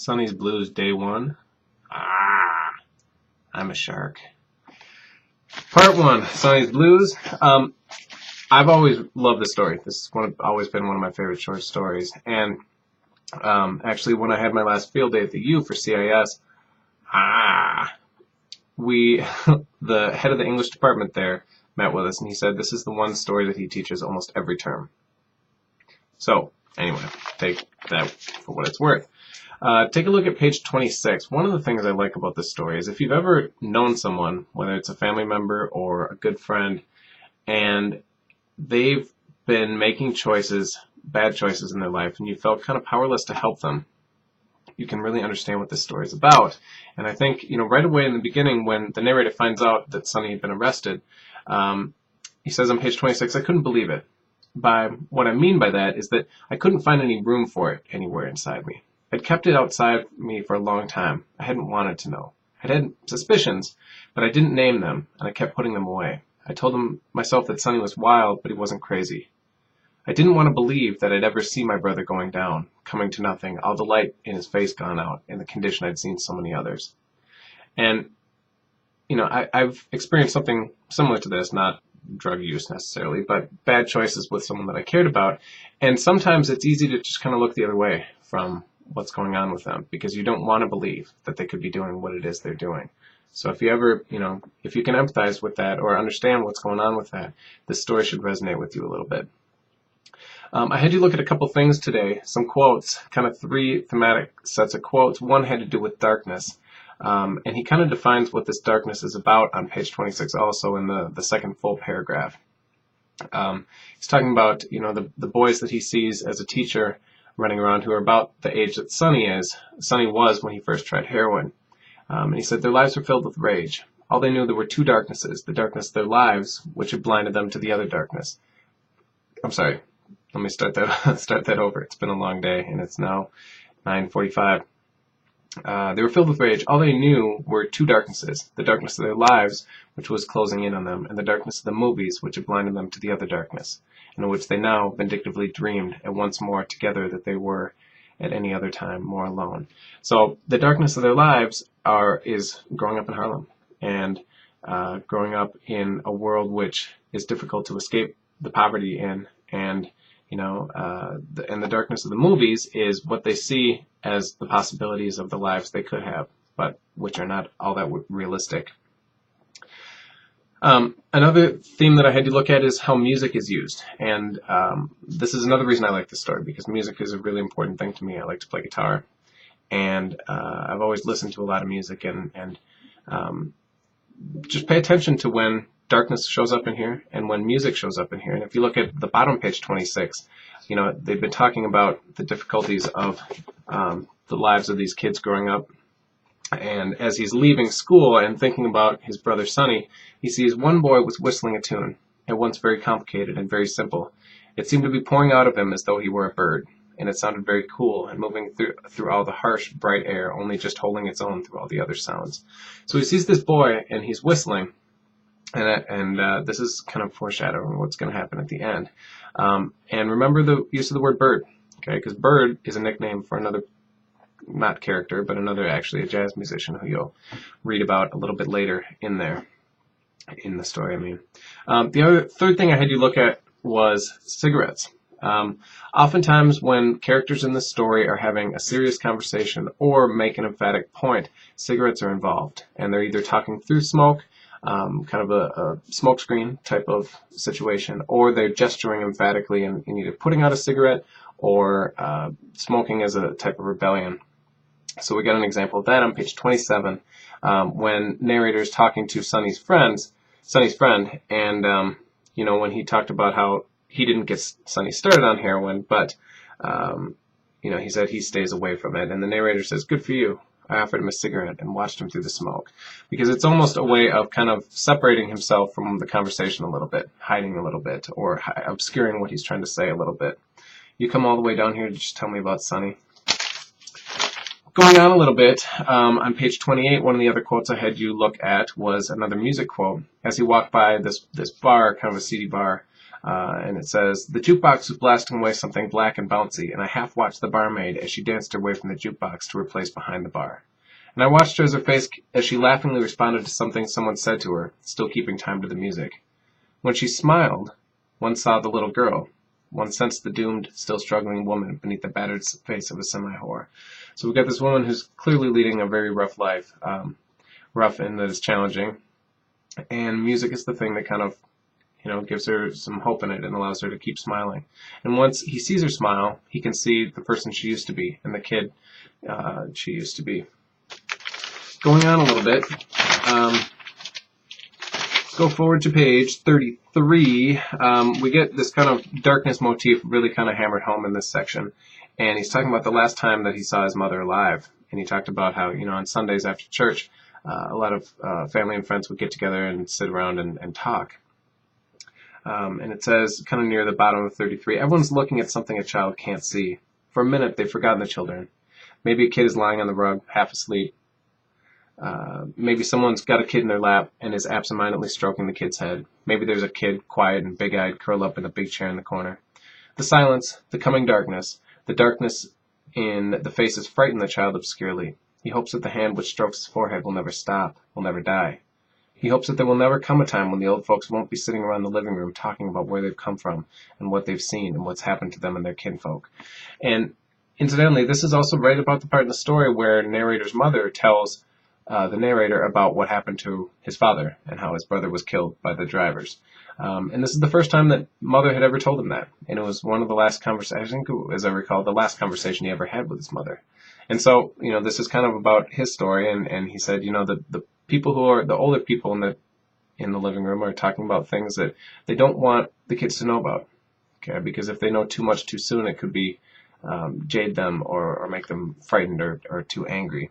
Sonny's Blues, day one. Ah, I'm a shark. Part one, Sonny's Blues. I've always loved this story. This has always been one of my favorite short stories. And actually, when I had my last field day at the U for CIS, the head of the English department there met with us, and he said this is the one story that he teaches almost every term. So, anyway, take that for what it's worth. Take a look at page 26. One of the things I like about this story is if you've ever known someone, whether it's a family member or a good friend, and they've been making choices, bad choices in their life, and you felt kind of powerless to help them, you can really understand what this story is about. And I think, right away in the beginning when the narrator finds out that Sonny had been arrested, he says on page 26, I couldn't believe it. What I mean by that is that I couldn't find any room for it anywhere inside me. I'd kept it outside me for a long time. I hadn't wanted to know. I'd had suspicions, but I didn't name them, and I kept putting them away. I told myself that Sonny was wild, but he wasn't crazy. I didn't want to believe that I'd ever see my brother going down, coming to nothing, all the light in his face gone out, in the condition I'd seen so many others. And, I've experienced something similar to this, not drug use necessarily, but bad choices with someone that I cared about. And sometimes it's easy to just kind of look the other way from what's going on with them because you don't want to believe that they could be doing what it is they're doing. So if you ever, if you can empathize with that or understand what's going on with that, this story should resonate with you a little bit. I had you look at a couple things today, some quotes, kind of three thematic sets of quotes. One had to do with darkness. And he kind of defines what this darkness is about on page 26 also in the second full paragraph. He's talking about, the boys that he sees as a teacher running around who are about the age that Sonny was when he first tried heroin. And he said their lives were filled with rage. All they knew there were two darknesses, the darkness of their lives, which had blinded them to the other darkness. I'm sorry. Let me start that over. It's been a long day, and it's now 9:45. They were filled with rage. All they knew were two darknesses, the darkness of their lives, which was closing in on them, and the darkness of the movies, which had blinded them to the other darkness, and in which they now vindictively dreamed at once more together that they were at any other time more alone. So the darkness of their lives is growing up in Harlem, and growing up in a world which is difficult to escape the poverty in, and and the darkness of the movies is what they see as the possibilities of the lives they could have, but which are not all that realistic. Another theme that I had to look at is how music is used. And this is another reason I like this story, because music is a really important thing to me. I like to play guitar. And I've always listened to a lot of music and just pay attention to when darkness shows up in here and when music shows up in here. And if you look at the bottom page 26, they've been talking about the difficulties of the lives of these kids growing up. And as he's leaving school and thinking about his brother Sonny, he sees one boy was whistling a tune, at once very complicated and very simple. It seemed to be pouring out of him as though he were a bird, and it sounded very cool and moving through all the harsh, bright air, only just holding its own through all the other sounds. So he sees this boy, and he's whistling, and this is kind of foreshadowing what's going to happen at the end. And remember the use of the word bird, okay? Because bird is a nickname for another, not character, but another, actually a jazz musician who you'll read about a little bit later in the story. The third thing I had you look at was cigarettes. Oftentimes when characters in the story are having a serious conversation or make an emphatic point, cigarettes are involved, and they're either talking through smoke, kind of a smokescreen type of situation, or they're gesturing emphatically in either putting out a cigarette or smoking as a type of rebellion. So we got an example of that on page 27 when narrator's talking to Sonny's friend, and when he talked about how he didn't get Sonny started on heroin, but he said he stays away from it, and the narrator says, "Good for you. I offered him a cigarette and watched him through the smoke," because it's almost a way of kind of separating himself from the conversation a little bit, hiding a little bit, or obscuring what he's trying to say a little bit. You come all the way down here to just tell me about Sonny. Going on a little bit, on page 28, one of the other quotes I had you look at was another music quote. As he walked by this bar, kind of a seedy bar, And it says, the jukebox was blasting away something black and bouncy, and I half watched the barmaid as she danced her way from the jukebox to her place behind the bar. And I watched her as she laughingly responded to something someone said to her, still keeping time to the music. When she smiled, one saw the little girl. One sensed the doomed, still struggling woman beneath the battered face of a semi-whore. So we've got this woman who's clearly leading a very rough life, rough and that is challenging. And music is the thing that kind of, gives her some hope in it and allows her to keep smiling. And once he sees her smile, he can see the person she used to be and the kid she used to be. Going on a little bit, go forward to page 33. We get this kind of darkness motif really kind of hammered home in this section. And he's talking about the last time that he saw his mother alive. And he talked about how, on Sundays after church, a lot of family and friends would get together and sit around and talk. And it says, kind of near the bottom of 33, everyone's looking at something a child can't see. For a minute, they've forgotten the children. Maybe a kid is lying on the rug, half asleep. Maybe someone's got a kid in their lap and is absentmindedly stroking the kid's head. Maybe there's a kid, quiet and big-eyed, curled up in a big chair in the corner. The silence, the coming darkness, the darkness in the faces frighten the child obscurely. He hopes that the hand which strokes his forehead will never stop, will never die. He hopes that there will never come a time when the old folks won't be sitting around the living room talking about where they've come from and what they've seen and what's happened to them and their kinfolk. And incidentally, this is also right about the part in the story where narrator's mother tells the narrator about what happened to his father and how his brother was killed by the drivers. And this is the first time that mother had ever told him that. And it was one of the last conversations, I think, as I recall, the last conversation he ever had with his mother. And so, this is kind of about his story. And he said, the people who are the older people in the living room are talking about things that they don't want the kids to know about. Okay, because if they know too much too soon, it could be jade them or make them frightened or too angry.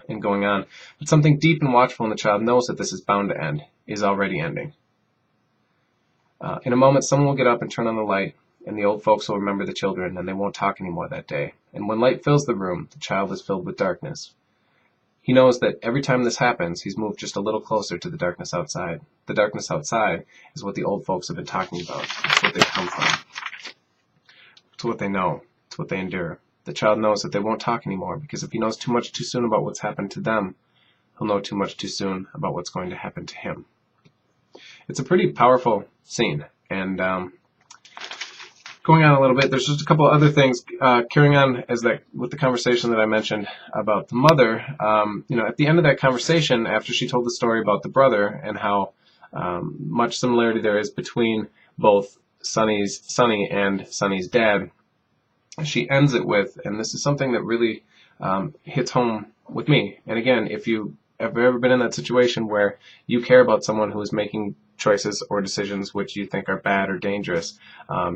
And going on. But something deep and watchful in the child knows that this is bound to end, is already ending. In a moment, someone will get up and turn on the light, and the old folks will remember the children, and they won't talk anymore that day. And when light fills the room, the child is filled with darkness. He knows that every time this happens, he's moved just a little closer to the darkness outside. The darkness outside is what the old folks have been talking about. It's what they've come from. It's what they know. It's what they endure. The child knows that they won't talk anymore, because if he knows too much too soon about what's happened to them, he'll know too much too soon about what's going to happen to him. It's a pretty powerful scene. And going on a little bit, there's just a couple other things carrying on with the conversation that I mentioned about the mother. At the end of that conversation, after she told the story about the brother and how much similarity there is between both Sonny and Sonny's dad, she ends it with, and this is something that really hits home with me. And again, if you have ever been in that situation where you care about someone who is making choices or decisions which you think are bad or dangerous,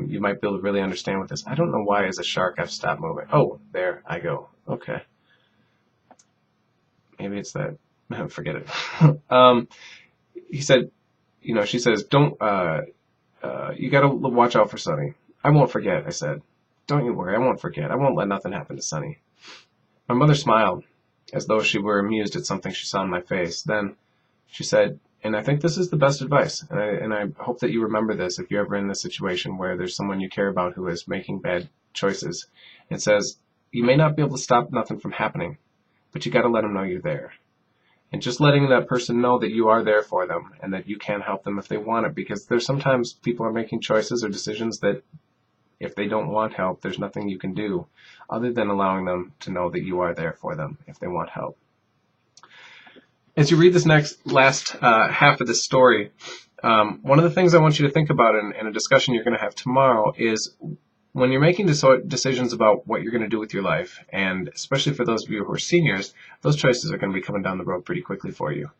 you might be able to really understand with this. I don't know why as a shark I've stopped moving. Oh, there I go. Okay. Maybe it's that. Forget it. He said, she says, don't, you got to watch out for Sonny. I won't forget, I said. Don't you worry, I won't forget. I won't let nothing happen to Sonny. My mother smiled, as though she were amused at something she saw in my face. Then she said, and I think this is the best advice, and I hope that you remember this if you're ever in this situation where there's someone you care about who is making bad choices. It says, you may not be able to stop nothing from happening, but you got to let them know you're there. And just letting that person know that you are there for them and that you can help them if they want it, because there's sometimes people are making choices or decisions that if they don't want help, there's nothing you can do other than allowing them to know that you are there for them if they want help. As you read this last half of this story, one of the things I want you to think about in a discussion you're going to have tomorrow is when you're making decisions about what you're going to do with your life, and especially for those of you who are seniors, those choices are going to be coming down the road pretty quickly for you.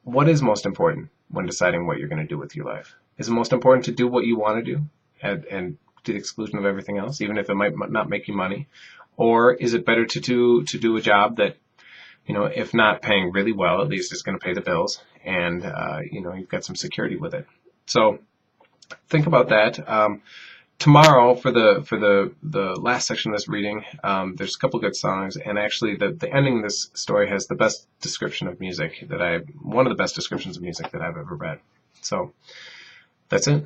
What is most important when deciding what you're going to do with your life? Is it most important to do what you want to do? And to the exclusion of everything else, even if it might not make you money? Or is it better to do a job that, if not paying really well, at least it's going to pay the bills and, you've got some security with it. So think about that. Tomorrow for the last section of this reading, there's a couple good songs, and actually the ending of this story has the best description of music one of the best descriptions of music that I've ever read. So that's it.